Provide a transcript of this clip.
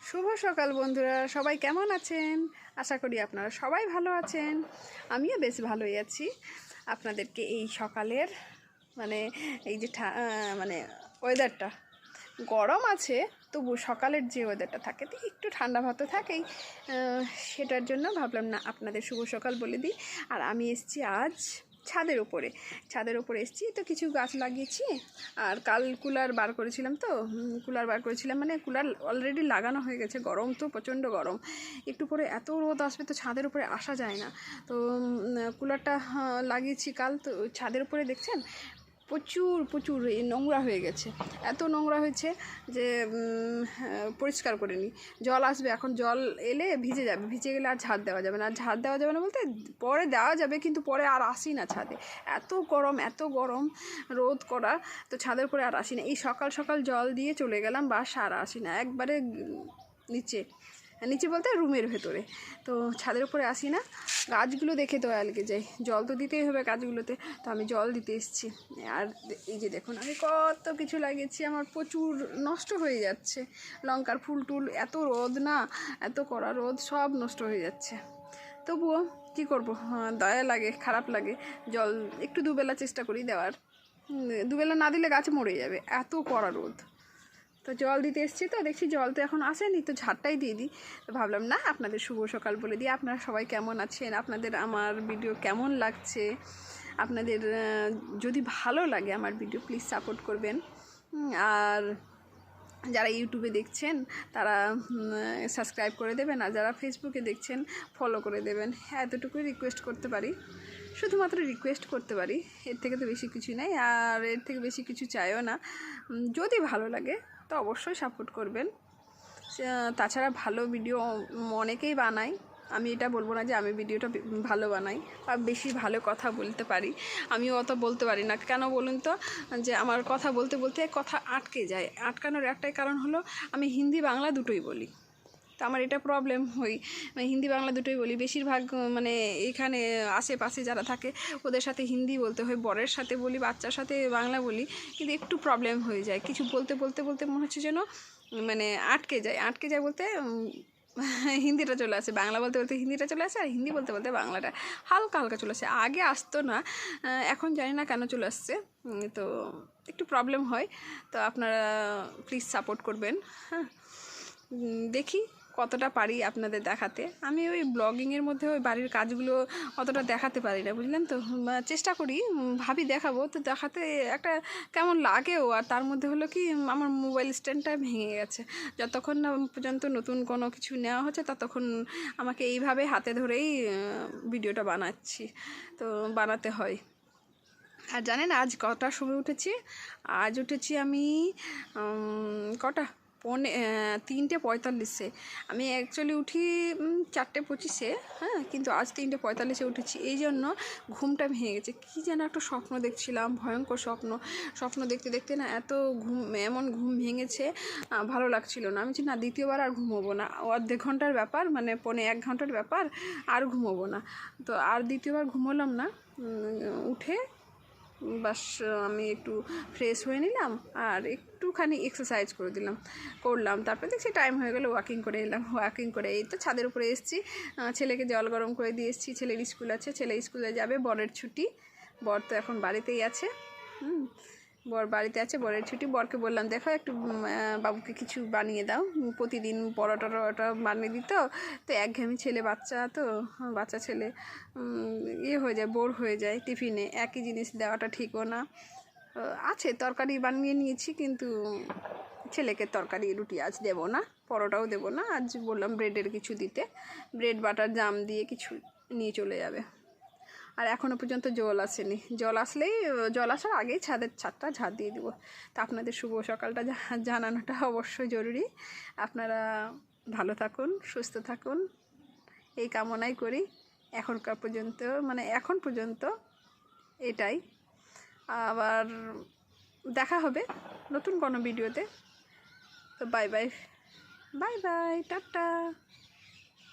শুভ সকাল বন্ধুরা, সবাই কেমন আছেন? আশা করি আপনারা সবাই ভালো আছেন। আমিও বেশ ভালোই আছি। আপনাদেরকে এই সকালের এই যে ওয়েদারটা গরম আছে, তবু সকালের যে ওয়েদারটা থাকে তো একটু ঠান্ডা ভাত থাকেই, সেটার জন্য ভাবলাম না আপনাদের শুভ সকাল বলে দিই। আর আমি এসেছি আজ ছাদের উপরে এসেছি, তো কিছু গাছ লাগিয়েছি। আর কাল কুলার বার করেছিলাম, মানে কুলার অলরেডি লাগানো হয়ে গেছে। গরম তো প্রচণ্ড গরম, একটু পরে এত রোদ আসবে তো ছাদের উপরে আসা যায় না। তো কুলারটা লাগিয়েছি কাল। তো ছাদের উপরে দেখছেন প্রচুর নোংরা হয়ে গেছে, এত নোংরা হয়েছে যে পরিষ্কার করে নিই। জল আসবে, এখন জল এলে ভিজে যাবে, ভিজে গেলে আর ঝাড় দেওয়া যাবে না। আর ঝাড় দেওয়া যাবে না বলতে পরে দেওয়া যাবে, কিন্তু পরে আর আসি না ছাদে। এত গরম রোদ করা, তো ছাদের উপরে আর আসি না। এই সকাল সকাল জল দিয়ে চলে গেলাম, বাস আর আসি না, একবারে নিচে বলতে রুমের ভেতরে। তো ছাদের উপরে আসি না, গাছগুলো দেখে তো আলকে যাই, জল তো দিতেই হবে গাছগুলোতে। তো আমি জল দিতে এসেছি। আর এই যে দেখুন, আমি কত কিছু লাগিয়েছি, আমার প্রচুর নষ্ট হয়ে যাচ্ছে। লঙ্কার ফুল টুল, এত রোদ না, এত কড়া রোদ, সব নষ্ট হয়ে যাচ্ছে। তবুও কী করবো, দয়া লাগে, খারাপ লাগে। জল একটু দুবেলা চেষ্টা করি দেওয়ার, দুবেলা না দিলে গাছ মরে যাবে, এত কড়া রোদ। তো জল দিতে এসেছি, তো দেখছি জল তো এখন আসেনি, তো ঝাড়টাই দিয়ে দিই। তো ভাবলাম না আপনাদের শুভ সকাল বলে দিই। আপনারা সবাই কেমন আছেন? আপনাদের আমার ভিডিও কেমন লাগছে? আপনাদের যদি ভালো লাগে আমার ভিডিও, প্লিজ সাপোর্ট করবেন। আর যারা ইউটিউবে দেখছেন তারা সাবস্ক্রাইব করে দেবেন, আর যারা ফেসবুকে দেখছেন ফলো করে দেবেন। এতটুকুই রিকোয়েস্ট করতে পারি, শুধুমাত্র রিকোয়েস্ট করতে পারি, এর থেকে তো বেশি কিছু নেই, আর এর থেকে বেশি কিছু চাইও না। যদি ভালো লাগে তো অবশ্যই সাপোর্ট করবেন। তাছাড়া ভালো ভিডিও অনেকেই বানায়, আমি এটা বলবো না যে আমি ভিডিওটা ভালো বানাই বা বেশি ভালো কথা বলতে পারি। আমিও অত বলতে পারি না। কেন বলুন তো, যে আমার কথা বলতে বলতে কথা আটকে যায়। আটকানোর একটাই কারণ হলো আমি হিন্দি বাংলা দুটোই বলি। তো আমার এটা প্রবলেম হই, হিন্দি বাংলা দুটোই বলি। বেশিরভাগ এখানে আশেপাশে যারা থাকে ওদের সাথে হিন্দি বলতে হয়, বরের সাথে বলি, বাচ্চার সাথে বাংলা বলি, কিন্তু একটু প্রবলেম হয়ে যায়। কিছু বলতে মনে হচ্ছে যেন আটকে যায় বলতে হিন্দিটা চলে আসে, বাংলা বলতে বলতে হিন্দিটা চলে আসে, আর হিন্দি বলতে বলতে বাংলাটা হালকা চলে আসে। আগে আসতো না, এখন জানি না কেন চলে আসছে। তো একটু প্রবলেম হয়। তো আপনারা প্লিজ সাপোর্ট করবেন। হ্যাঁ, দেখি কতটা পারি আপনাদের দেখাতে। আমি ওই ব্লগিংয়ের মধ্যে ওই বাড়ির কাজগুলো অতটা দেখাতে পারি না, বুঝলেন তো। চেষ্টা করি, ভাবি দেখাবো, তো দেখাতে একটা কেমন লাগেও। আর তার মধ্যে হলো কি, আমার মোবাইল স্ট্যান্ডটা ভেঙে গেছে। যতক্ষণ না পর্যন্ত নতুন কোনো কিছু নেওয়া হচ্ছে ততক্ষণ আমাকে এইভাবে হাতে ধরেই ভিডিওটা বানাচ্ছি, তো বানাতে হয়। আর জানেন আজ কটার সময় উঠেছি? আজ উঠেছি আমি কটা 3:45। আমি অ্যাকচুয়ালি উঠি 4:25, হ্যাঁ, কিন্তু আজ 3:45 উঠেছি। এই জন্য ঘুমটা ভেঙে গেছে। কী যেন একটা স্বপ্ন দেখছিলাম, ভয়ঙ্কর স্বপ্ন দেখতে দেখতে না এমন ঘুম ভেঙেছে, ভালো লাগছিল না। আমি না দ্বিতীয়বার আর ঘুমোবো না, অর্ধেক ঘন্টার ব্যাপার, 1 ঘন্টার ব্যাপার, আর ঘুমোবো না। তো আর দ্বিতীয়বার ঘুমোলাম না। উঠে বাস আমি একটু ফ্রেশ হয়ে নিলাম, আর একটুখানি এক্সারসাইজ করলাম। তারপরে দেখছি টাইম হয়ে গেলো, ওয়াকিং করে এলাম। ওয়াকিং করে এই তো ছাদের উপরে এসেছি। ছেলেকে জল গরম করে দিয়ে এসেছি, ছেলের স্কুল আছে, ছেলে স্কুলে যাবে। বরের ছুটি, বর তো এখন বাড়িতেই আছে। বর বাড়িতে আছে, বরের ছুটি। বরকে বললাম দেখো একটু বাবুকে কিছু বানিয়ে দাও, প্রতিদিন পরোটা বানিয়ে দিত। তো একঘেয়েমি ছেলে, বাচ্চা ছেলে হয়ে যায়, বোর হয়ে যায় টিফিনে একই জিনিস দেওয়াটা ঠিকও না। আছে তরকারি বানিয়ে নিয়েছি, কিন্তু ছেলেকে তরকারি রুটি আজ দেবো না, পরোটাও দেবো না। আজ বললাম ব্রেডের কিছু দিতে, ব্রেড বাটার জাম দিয়ে কিছু নিয়ে চলে যাবে। আর এখনও পর্যন্ত জল আসেনি। জল আসার আগেই ছাদটা ঝাড় দিয়ে দেবো। তা আপনাদের শুভ সকালটা জানানোটা অবশ্যই জরুরি। আপনারা ভালো থাকুন, সুস্থ থাকুন, এই কামনাই করি। এখন পর্যন্ত এটাই। আবার দেখা হবে নতুন কোনো ভিডিওতে। তো বাই বাই, টাটা।